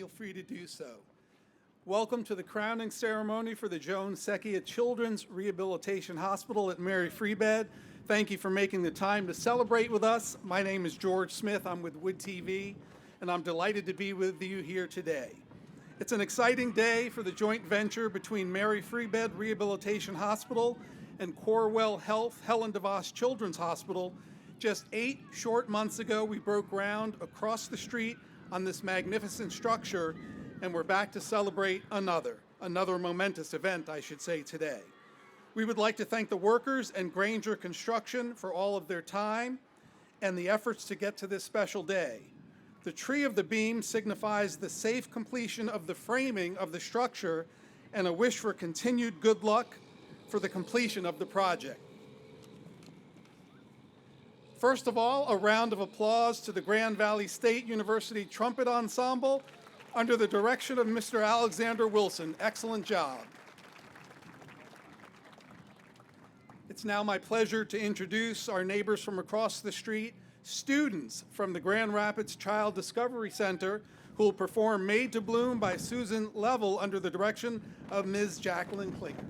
feel free to do so. Welcome to the crowning ceremony for the Joan Secchia Children's Rehabilitation Hospital at Mary Free Bed. Thank you for making the time to celebrate with us. My name is George Smith. I'm with Wood TV, and I'm delighted to be with you here today. It's an exciting day for the joint venture between Mary Free Bed Rehabilitation Hospital and Corewell Health Helen DeVos Children's Hospital. Just 8 short months ago, we broke ground across the street on this magnificent structure, and we're back to celebrate another momentous event, I should say, today. We would like to thank the workers and Granger Construction for all of their time and the efforts to get to this special day. The tree of the beam signifies the safe completion of the framing of the structure and a wish for continued good luck for the completion of the project. First of all, a round of applause to the Grand Valley State University Trumpet Ensemble under the direction of Mr. Alexander Wilson. Excellent job. It's now my pleasure to introduce our neighbors from across the street, students from the Grand Rapids Child Discovery Center, who will perform Made to Bloom by Susan Level under the direction of Ms. Jacqueline Klinger.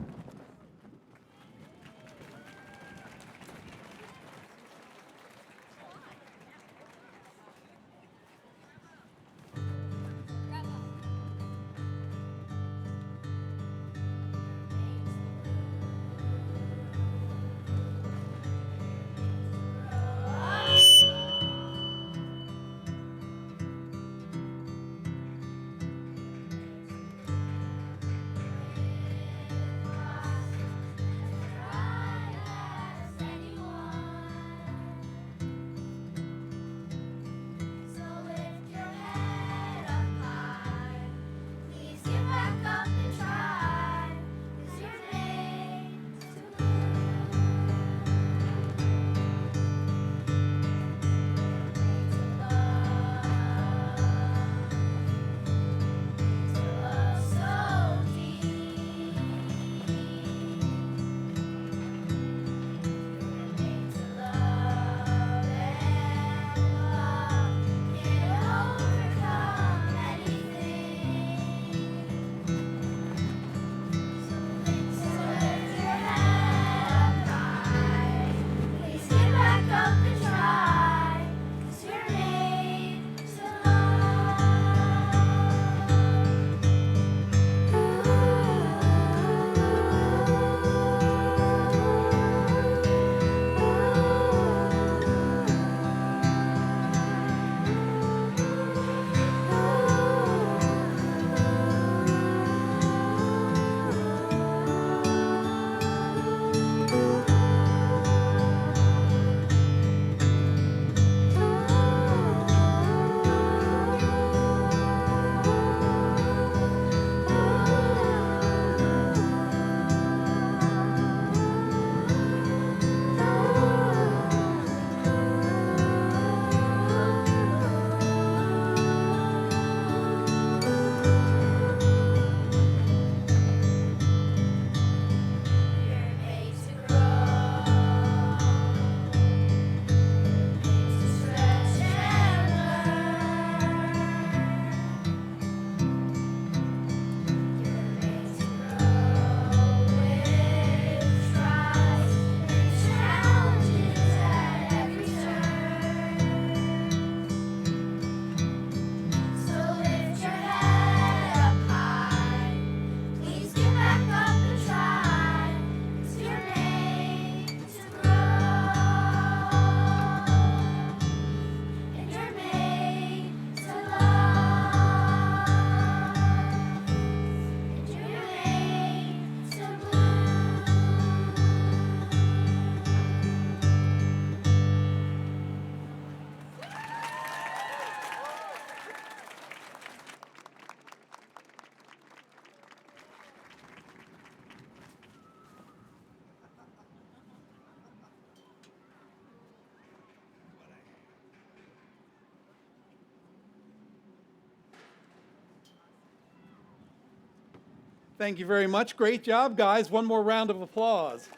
Thank you very much. Great job, guys. One more round of applause.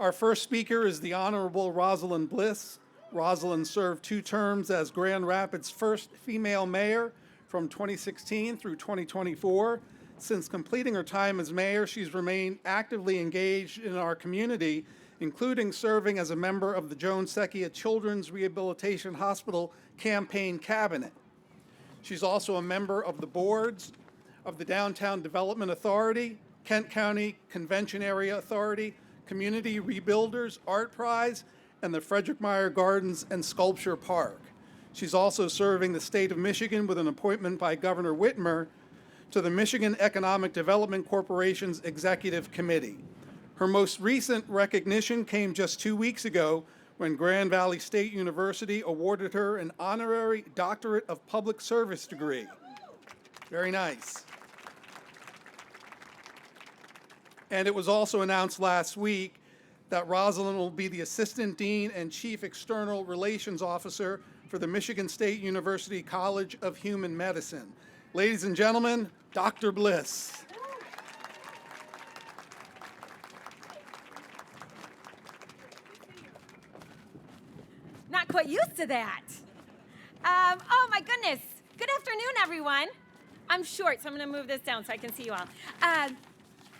Our first speaker is the Honorable Rosalind Bliss. Rosalind served 2 terms as Grand Rapids' first female mayor from 2016 through 2024. Since completing her time as mayor, she's remained actively engaged in our community, including serving as a member of the Joan Secchia Children's Rehabilitation Hospital Campaign Cabinet. She's also a member of the boards of the Downtown Development Authority, Kent County Convention Area Authority, Community Rebuilders Art Prize, and the Frederick Meyer Gardens and Sculpture Park. She's also serving the state of Michigan with an appointment by Governor Whitmer to the Michigan Economic Development Corporation's Executive Committee. Her most recent recognition came just 2 weeks ago when Grand Valley State University awarded her an honorary Doctorate of Public Service degree. Very nice. And it was also announced last week that Rosalind will be the Assistant Dean and Chief External Relations Officer for the Michigan State University College of Human Medicine. Ladies and gentlemen, Dr. Bliss. Not quite used to that. Oh my goodness. Good afternoon, everyone. I'm short, so I'm going to move this down so I can see you all.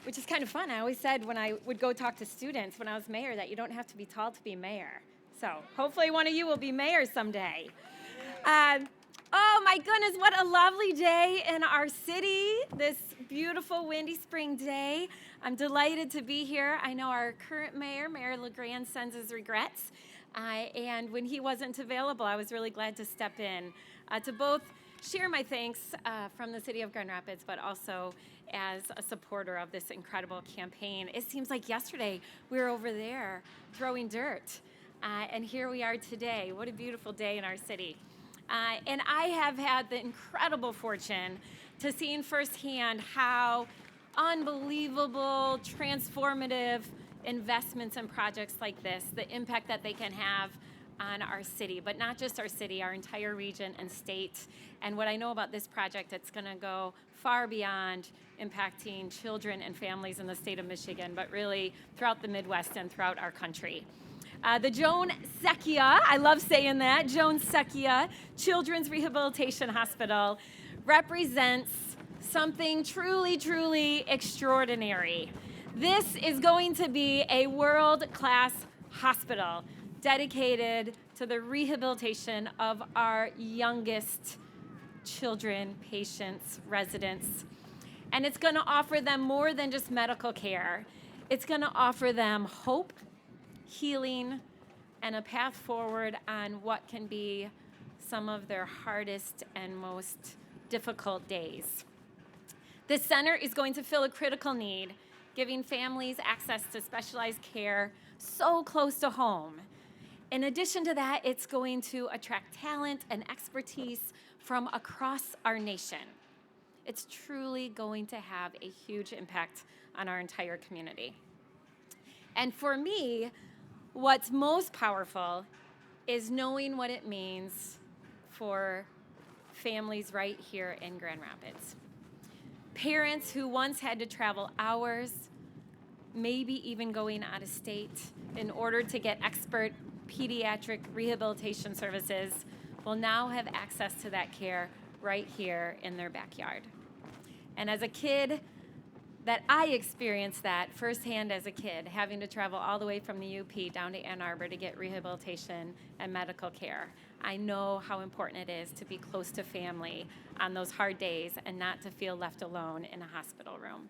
Which is kind of fun. I always said when I would go talk to students when I was mayor that you don't have to be tall to be mayor. So hopefully one of you will be mayor someday. Oh my goodness, what a lovely day in our city, this beautiful windy spring day. I'm delighted to be here. I know our current mayor, Mayor LeGrand, sends his regrets. And when he wasn't available, I was really glad to step in to both share my thanks from the city of Grand Rapids, but also as a supporter of this incredible campaign. It seems like yesterday we were over there throwing dirt, and here we are today. What a beautiful day in our city. And I have had the incredible fortune to see firsthand how unbelievable, transformative investments and projects like this, the impact that they can have on our city, but not just our city, our entire region and state. And what I know about this project, it's going to go far beyond impacting children and families in the state of Michigan, but really throughout the Midwest and throughout our country. The Joan Secchia, I love saying that, Joan Secchia Children's Rehabilitation Hospital represents something truly, truly extraordinary. This is going to be a world-class hospital dedicated to the rehabilitation of our youngest children, patients, residents. And it's going to offer them more than just medical care. It's going to offer them hope, healing, and a path forward on what can be some of their hardest and most difficult days. This center is going to fill a critical need, giving families access to specialized care so close to home. In addition to that, it's going to attract talent and expertise from across our nation. It's truly going to have a huge impact on our entire community. And for me, what's most powerful is knowing what it means for families right here in Grand Rapids. Parents who once had to travel hours, maybe even going out of state, in order to get expert pediatric rehabilitation services will now have access to that care right here in their backyard. And as a kid, that I experienced that firsthand as a kid, having to travel all the way from the UP down to Ann Arbor to get rehabilitation and medical care. I know how important it is to be close to family on those hard days and not to feel left alone in a hospital room.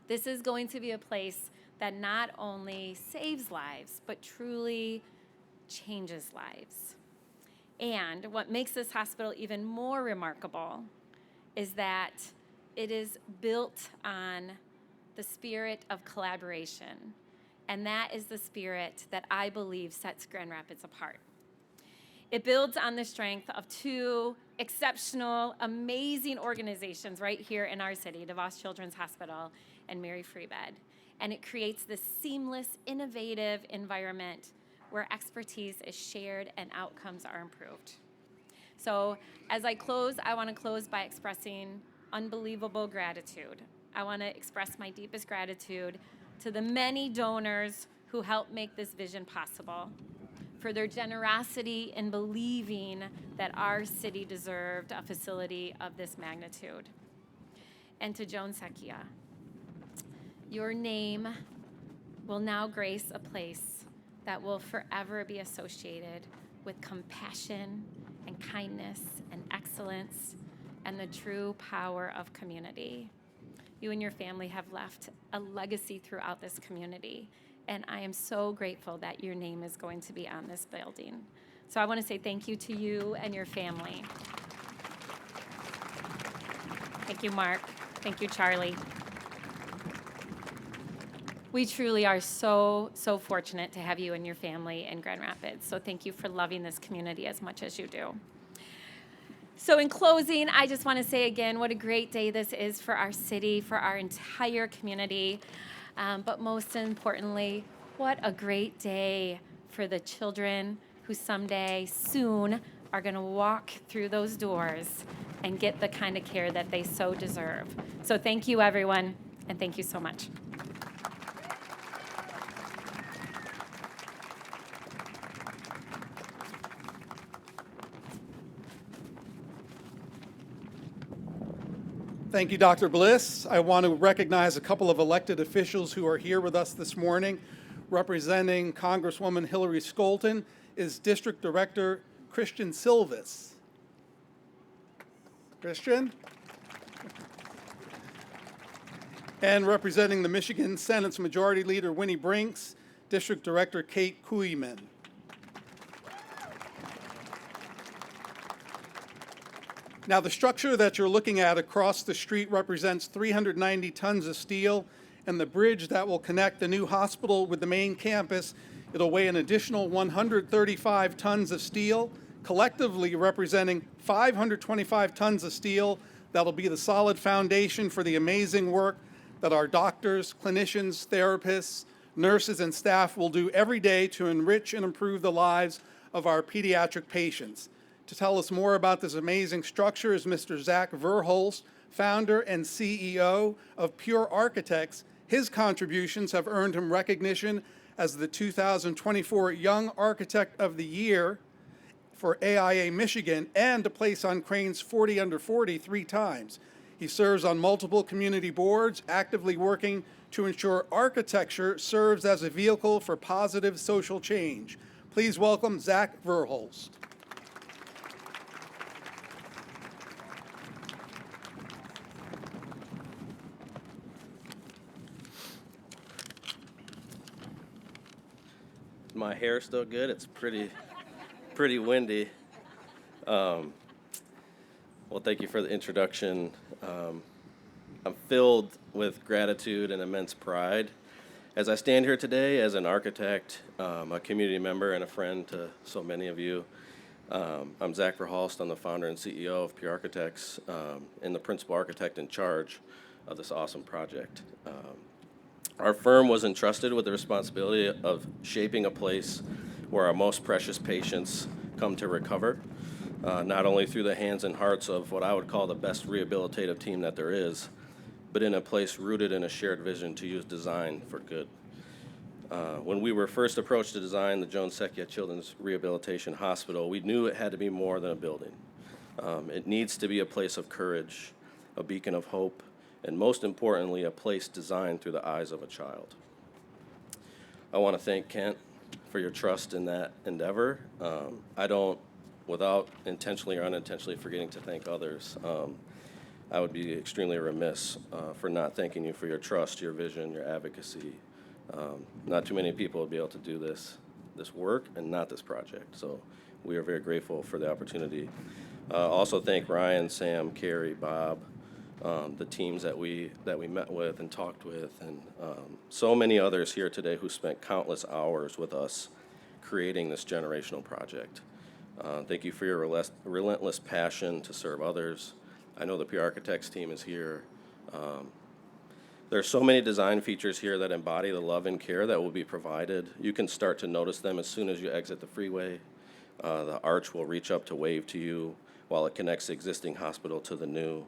This is going to be a place that not only saves lives, but truly changes lives. And what makes this hospital even more remarkable is that it is built on the spirit of collaboration. And that is the spirit that I believe sets Grand Rapids apart. It builds on the strength of 2 exceptional, amazing organizations right here in our city, DeVos Children's Hospital and Mary Free Bed. And it creates this seamless, innovative environment where expertise is shared and outcomes are improved. So as I close, I want to close by expressing unbelievable gratitude. I want to express my deepest gratitude to the many donors who helped make this vision possible, for their generosity in believing that our city deserved a facility of this magnitude. And to Joan Secchia, your name will now grace a place that will forever be associated with compassion and kindness and excellence and the true power of community. You and your family have left a legacy throughout this community, and I am so grateful that your name is going to be on this building. So I want to say thank you to you and your family. Thank you, Mark. Thank you, Charlie. We truly are so fortunate to have you and your family in Grand Rapids. So thank you for loving this community as much as you do. So in closing, I just want to say again, what a great day this is for our city, for our entire community. But most importantly, what a great day for the children who someday, soon, are going to walk through those doors and get the kind of care that they so deserve. So thank you, everyone, and thank you so much. Thank you, Dr. Bliss. I want to recognize a couple of elected officials who are here with us this morning. Representing Congresswoman Hillary Skolton is District Director Christian Silvis. Christian? And representing the Michigan Senate's Majority Leader Winnie Brinks, District Director Kate Kuiman. Now, the structure that you're looking at across the street represents 390 tons of steel, and the bridge that will connect the new hospital with the main campus, it'll weigh an additional 135 tons of steel, collectively representing 525 tons of steel that'll be the solid foundation for the amazing work that our doctors, clinicians, therapists, nurses, and staff will do every day to enrich and improve the lives of our pediatric patients. To tell us more about this amazing structure is Mr. Zach Verhulst, founder and CEO of Pure Architects. His contributions have earned him recognition as the 2024 Young Architect of the Year for AIA Michigan and a place on Crane's 40 Under 40 3 times. He serves on multiple community boards, actively working to ensure architecture serves as a vehicle for positive social change. Please welcome Zach Verhulst. My hair's still good. It's pretty windy. Well, thank you for the introduction. I'm filled with gratitude and immense pride as I stand here today as an architect, a community member, and a friend to so many of you. I'm Zach Verhulst. I'm the founder and CEO of Pure Architects and the principal architect in charge of this awesome project. Our firm was entrusted with the responsibility of shaping a place where our most precious patients come to recover, not only through the hands and hearts of what I would call the best rehabilitative team that there is, but in a place rooted in a shared vision to use design for good. When we were first approached to design the Joan Secchia Children's Rehabilitation Hospital, we knew it had to be more than a building. It needs to be a place of courage, a beacon of hope, and most importantly, a place designed through the eyes of a child. I want to thank Kent for your trust in that endeavor. I don't, without intentionally or unintentionally forgetting to thank others, I would be extremely remiss for not thanking you for your trust, your vision, your advocacy. Not too many people will be able to do this work and not this project. So we are very grateful for the opportunity. Also thank Ryan, Sam, Carrie, Bob, the teams that we met with and talked with, and so many others here today who spent countless hours with us creating this generational project. Thank you for your relentless passion to serve others. I know the Pure Architects team is here. There are so many design features here that embody the love and care that will be provided. You can start to notice them as soon as you exit the freeway. The arch will reach up to wave to you while it connects the existing hospital to the new.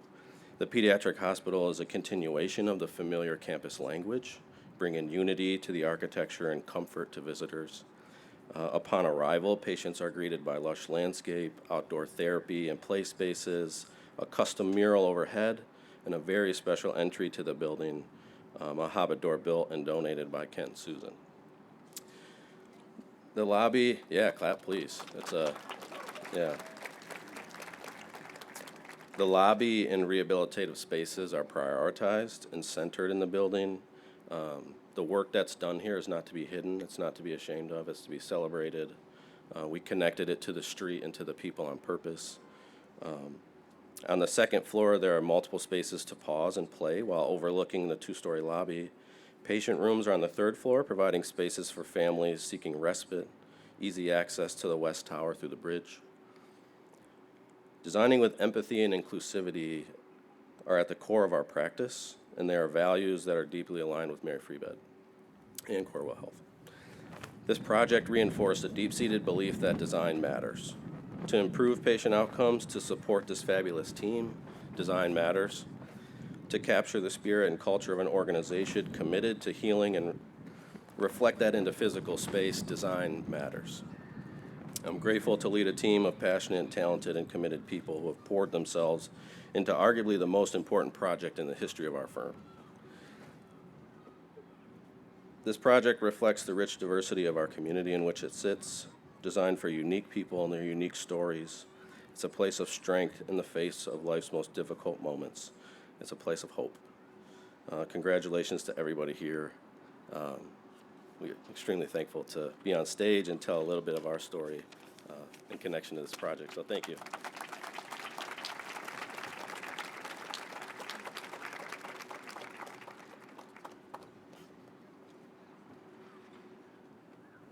The pediatric hospital is a continuation of the familiar campus language, bringing unity to the architecture and comfort to visitors. Upon arrival, patients are greeted by lush landscape, outdoor therapy and play spaces, a custom mural overhead, and a very special entry to the building, a hobbit door built and donated by Kent and Susan. The lobby, yeah, clap please. Yeah. The lobby and rehabilitative spaces are prioritized and centered in the building. The work that's done here is not to be hidden, it's not to be ashamed of, it's to be celebrated. We connected it to the street and to the people on purpose. On the second floor, there are multiple spaces to pause and play while overlooking the two-story lobby. Patient rooms are on the third floor, providing spaces for families seeking respite, easy access to the West Tower through the bridge. Designing with empathy and inclusivity are at the core of our practice, and they are values that are deeply aligned with Mary Free Bed and Corewell Health. This project reinforced a deep-seated belief that design matters. To improve patient outcomes, to support this fabulous team, design matters. To capture the spirit and culture of an organization committed to healing and reflect that into physical space, design matters. I'm grateful to lead a team of passionate, talented, and committed people who have poured themselves into arguably the most important project in the history of our firm. This project reflects the rich diversity of our community in which it sits, designed for unique people and their unique stories. It's a place of strength in the face of life's most difficult moments. It's a place of hope. Congratulations to everybody here. We're extremely thankful to be on stage and tell a little bit of our story in connection to this project, so thank you.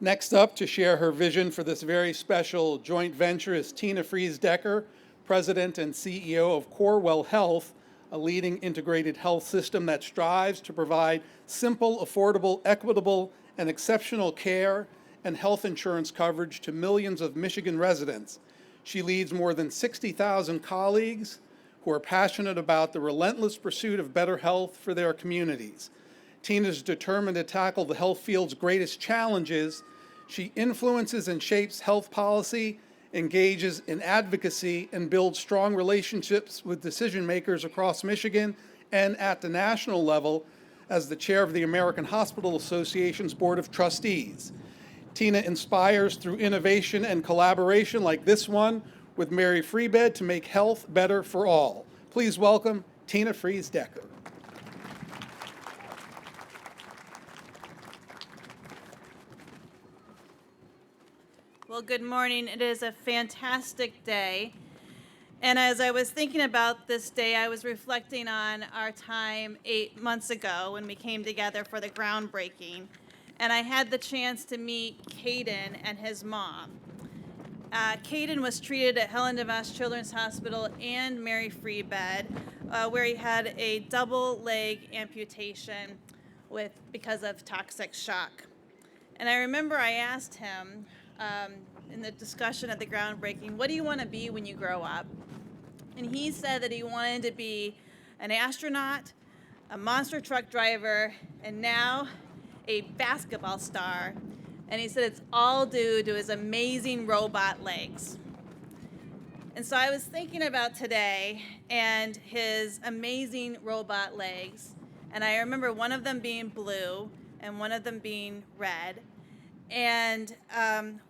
Next up to share her vision for this very special joint venture is Tina Fries-Decker, President and CEO of Corewell Health, a leading integrated health system that strives to provide simple, affordable, equitable, and exceptional care and health insurance coverage to millions of Michigan residents. She leads more than 60,000 colleagues who are passionate about the relentless pursuit of better health for their communities. Tina is determined to tackle the health field's greatest challenges. She influences and shapes health policy, engages in advocacy, and builds strong relationships with decision makers across Michigan and at the national level as the chair of the American Hospital Association's Board of Trustees. Tina inspires through innovation and collaboration like this one with Mary Free Bed to make health better for all. Please welcome Tina Fries-Decker. Well, good morning. It is a fantastic day. And as I was thinking about this day, I was reflecting on our time 8 months ago when we came together for the groundbreaking. And I had the chance to meet Caden and his mom. Caden was treated at Helen DeVos Children's Hospital and Mary Free Bed, where he had a double leg amputation because of toxic shock. And I remember I asked him in the discussion at the groundbreaking, what do you want to be when you grow up? And he said that he wanted to be an astronaut, a monster truck driver, and now a basketball star. And he said it's all due to his amazing robot legs. And so I was thinking about today and his amazing robot legs. And I remember one of them being blue and one of them being red. And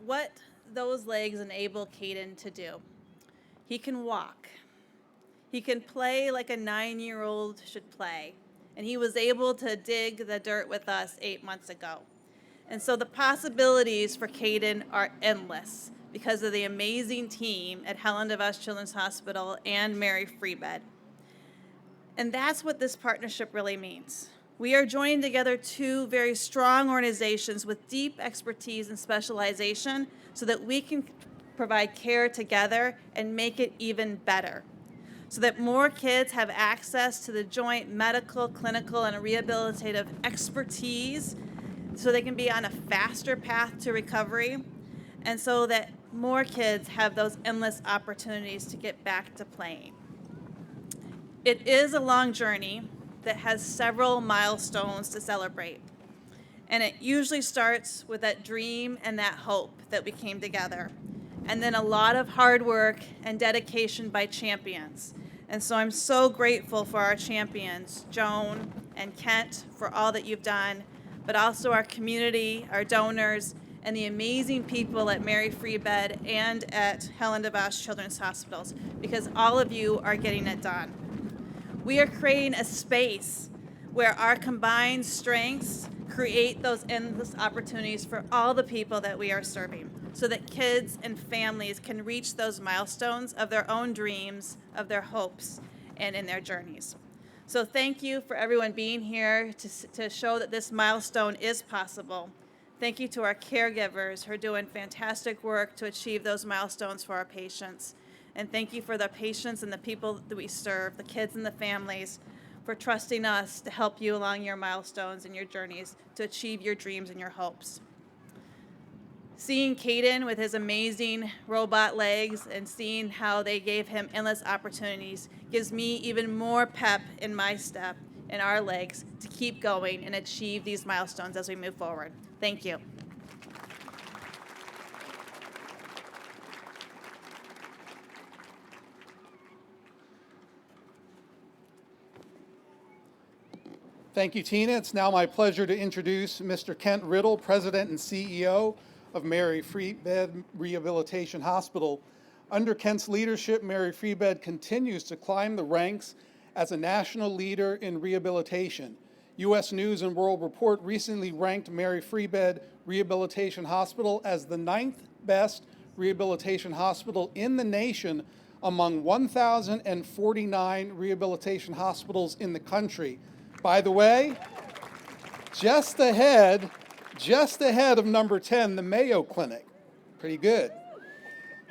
what those legs enable Caden to do. He can walk. He can play like a 9-year-old should play. And he was able to dig the dirt with us 8 months ago. And so the possibilities for Caden are endless because of the amazing team at Helen DeVos Children's Hospital and Mary Free Bed. And that's what this partnership really means. We are joining together two very strong organizations with deep expertise and specialization so that we can provide care together and make it even better, so that more kids have access to the joint medical, clinical, and rehabilitative expertise so they can be on a faster path to recovery, and so that more kids have those endless opportunities to get back to playing. It is a long journey that has several milestones to celebrate. And it usually starts with that dream and that hope that we came together. And then a lot of hard work and dedication by champions. And so I'm so grateful for our champions, Joan and Kent, for all that you've done, but also our community, our donors, and the amazing people at Mary Free Bed and at Helen DeVos Children's Hospitals, because all of you are getting it done. We are creating a space where our combined strengths create those endless opportunities for all the people that we are serving, so that kids and families can reach those milestones of their own dreams, of their hopes, and in their journeys. So thank you for everyone being here to show that this milestone is possible. Thank you to our caregivers who are doing fantastic work to achieve those milestones for our patients. And thank you for the patients and the people that we serve, the kids and the families, for trusting us to help you along your milestones and your journeys to achieve your dreams and your hopes. Seeing Caden with his amazing robot legs and seeing how they gave him endless opportunities gives me even more pep in my step, in our legs, to keep going and achieve these milestones as we move forward. Thank you. Thank you, Tina. It's now my pleasure to introduce Mr. Kent Riddle, President and CEO of Mary Free Bed Rehabilitation Hospital. Under Kent's leadership, Mary Free Bed continues to climb the ranks as a national leader in rehabilitation. U.S. News and World Report recently ranked Mary Free Bed Rehabilitation Hospital as the 9th best rehabilitation hospital in the nation among 1,049 rehabilitation hospitals in the country. By the way, just ahead of number 10, the Mayo Clinic. Pretty good.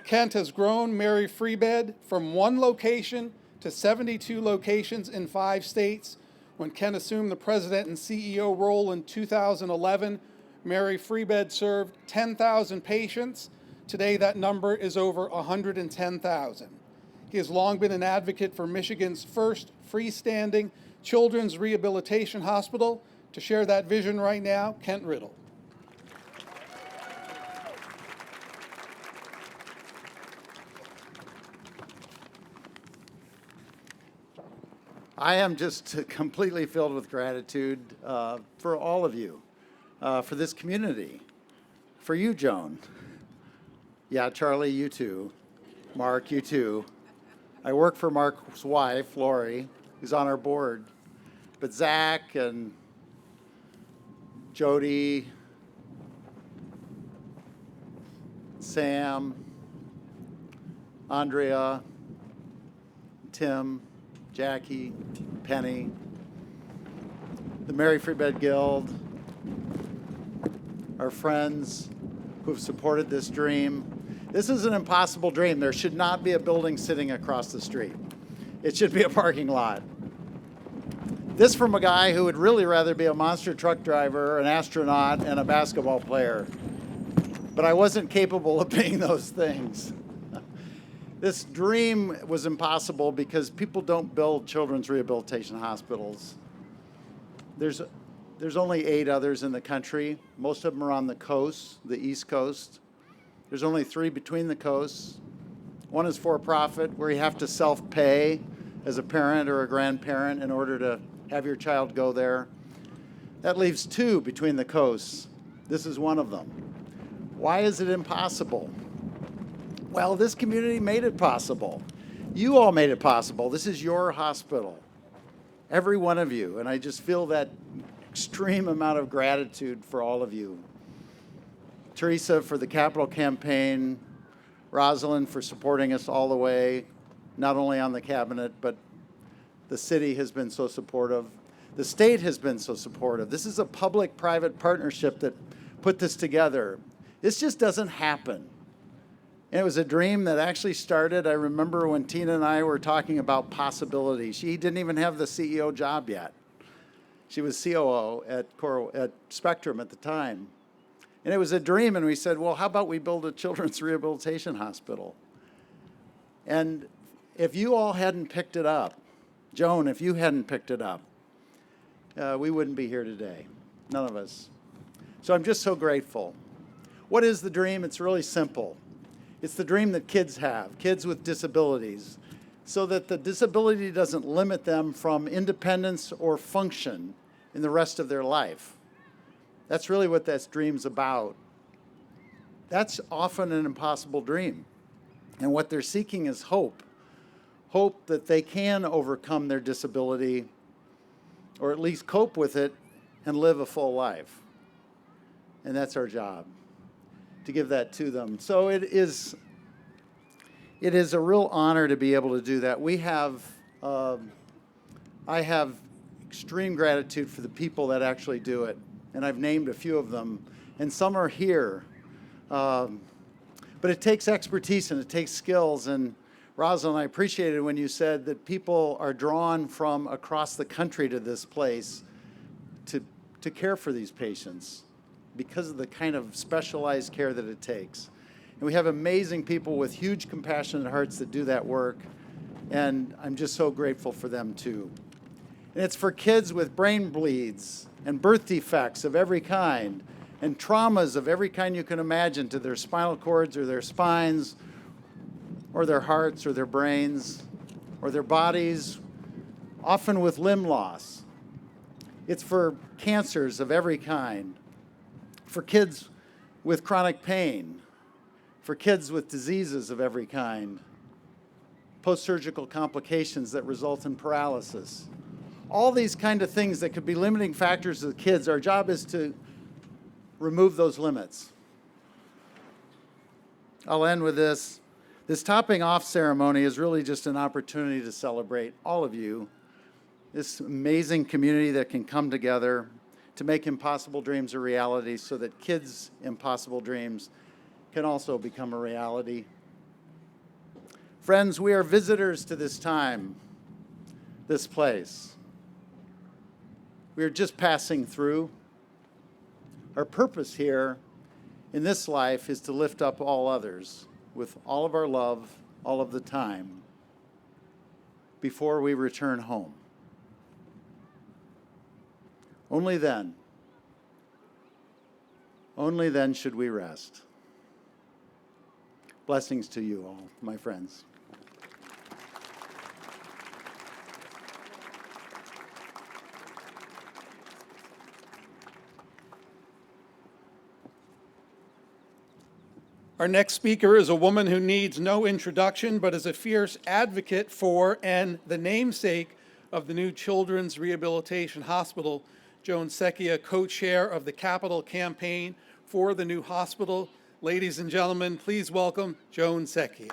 Kent has grown Mary Free Bed from 1 location to 72 locations in 5 states. When Kent assumed the president and CEO role in 2011, Mary Free Bed served 10,000 patients. Today, that number is over 110,000. He has long been an advocate for Michigan's first freestanding children's rehabilitation hospital. To share that vision right now, Kent Riddle. I am just completely filled with gratitude for all of you, for this community, for you, Joan. Yeah, Charlie, you too. Mark, you too. I work for Mark's wife, Lori, who's on our board. But Zach and Jody, Sam, Andrea, Tim, Jackie, Penny, the Mary Free Bed Guild, our friends who've supported this dream. This is an impossible dream. There should not be a building sitting across the street. It should be a parking lot. This from a guy who would really rather be a monster truck driver, an astronaut, and a basketball player. But I wasn't capable of being those things. This dream was impossible because people don't build children's rehabilitation hospitals. There's only 8 others in the country. Most of them are on the coast, the East Coast. There's only 3 between the coasts. One is for-profit, where you have to self-pay as a parent or a grandparent in order to have your child go there. That leaves 2 between the coasts. This is one of them. Why is it impossible? Well, this community made it possible. You all made it possible. This is your hospital, every one of you, and I just feel that extreme amount of gratitude for all of you. Teresa for the capital campaign, Rosalind for supporting us all the way, not only on the cabinet, but the city has been so supportive. The state has been so supportive. This is a public-private partnership that put this together. This just doesn't happen. And it was a dream that actually started, I remember when Tina and I were talking about possibilities. She didn't even have the CEO job yet. She was COO at Spectrum at the time. And it was a dream, and we said, well, how about we build a children's rehabilitation hospital? And if you all hadn't picked it up, Joan, if you hadn't picked it up, we wouldn't be here today. None of us. So I'm just so grateful. What is the dream? It's really simple. It's the dream that kids have, kids with disabilities, so that the disability doesn't limit them from independence or function in the rest of their life. That's really what that dream's about. That's often an impossible dream. And what they're seeking is hope. Hope that they can overcome their disability, or at least cope with it and live a full life. And that's our job, to give that to them. So it is a real honor to be able to do that. I have extreme gratitude for the people that actually do it, and I've named a few of them, and some are here. But it takes expertise and it takes skills, and Rosalind, I appreciated when you said that people are drawn from across the country to this place to care for these patients because of the kind of specialized care that it takes. And we have amazing people with huge compassionate hearts that do that work, and I'm just so grateful for them too. And it's for kids with brain bleeds and birth defects of every kind and traumas of every kind you can imagine to their spinal cords or their spines or their hearts or their brains or their bodies, often with limb loss. It's for cancers of every kind, for kids with chronic pain, for kids with diseases of every kind, post-surgical complications that result in paralysis. All these kind of things that could be limiting factors to the kids, our job is to remove those limits. I'll end with this. This topping off ceremony is really just an opportunity to celebrate all of you, this amazing community that can come together to make impossible dreams a reality so that kids' impossible dreams can also become a reality. Friends, we are visitors to this time, this place. We are just passing through. Our purpose here in this life is to lift up all others with all of our love, all of the time, before we return home. Only then should we rest. Blessings to you all, my friends. Our next speaker is a woman who needs no introduction, but is a fierce advocate for and the namesake of the new Children's Rehabilitation Hospital. Joan Secchia, co-chair of the Capital Campaign for the new hospital. Ladies and gentlemen, please welcome Joan Secchia.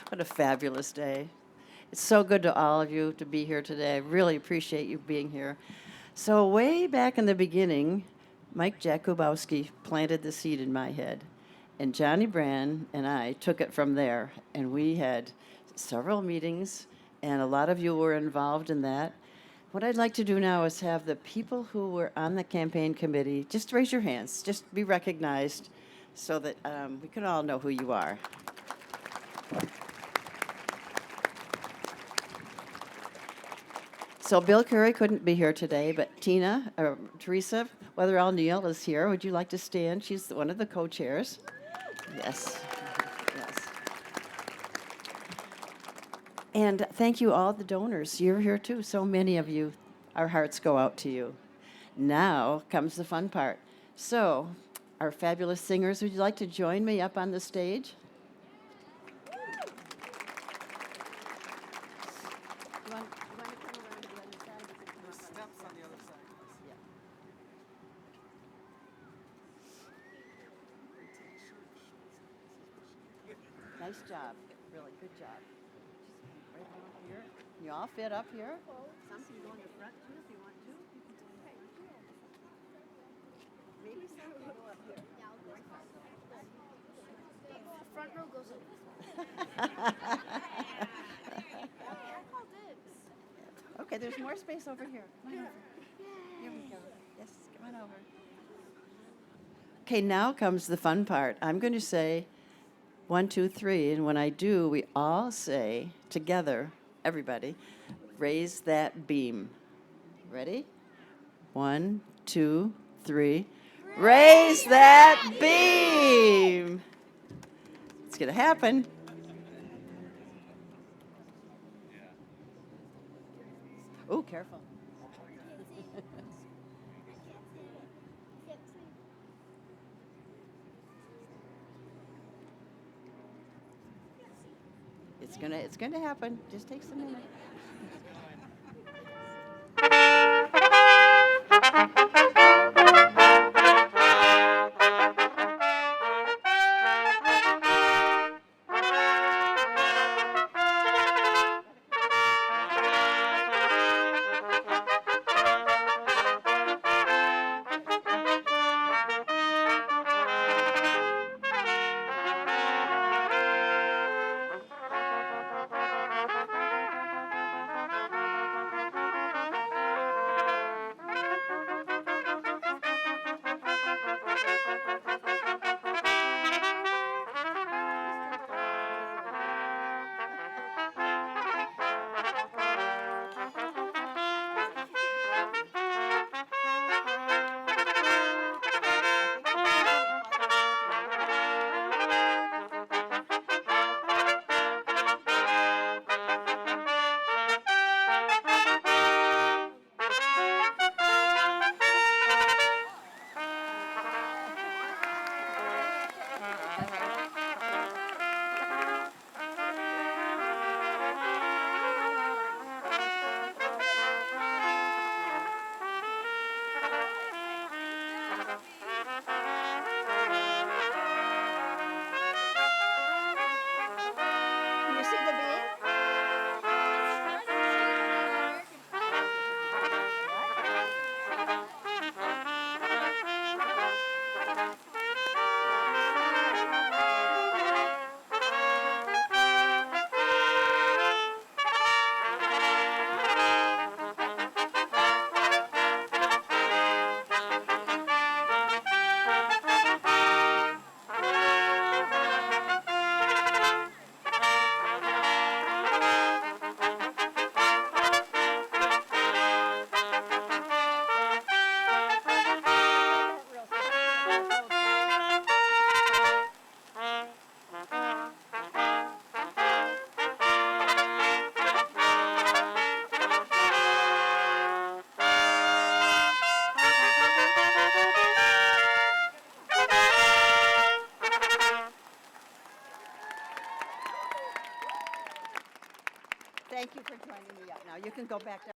What a fabulous day. It's so good to all of you to be here today. I really appreciate you being here. So way back in the beginning, Mike Jakubowski planted the seed in my head. And Johnny Brand and I took it from there. And we had several meetings, and a lot of you were involved in that. What I'd like to do now is have the people who were on the campaign committee, just raise your hands, just be recognized so that we can all know who you are. So Bill Curry couldn't be here today, but Teresa Weatherall-Neal is here. Would you like to stand? She's one of the co-chairs. Yes. Yes. And thank you all the donors. You're here too. So many of you. Our hearts go out to you. Now comes the fun part. So our fabulous singers, would you like to join me up on the stage? Nice job. Really good job. Right down here. You all fit up here? Some can go in the front too if you want to. Maybe some can go up here. Yeah, I'll go front. Front row goes over. Okay, there's more space over here. Come on over. Here we go. Yes, come on over. Okay, now comes the fun part. I'm going to say 1, 2, 3. And when I do, we all say together, everybody, raise that beam. Ready? 1, 2, 3. Raise that beam. It's going to happen. Oh, careful. It's gonna happen. Just takes a minute. Can you see the beam? Thank you for joining me up. Now you can go back down.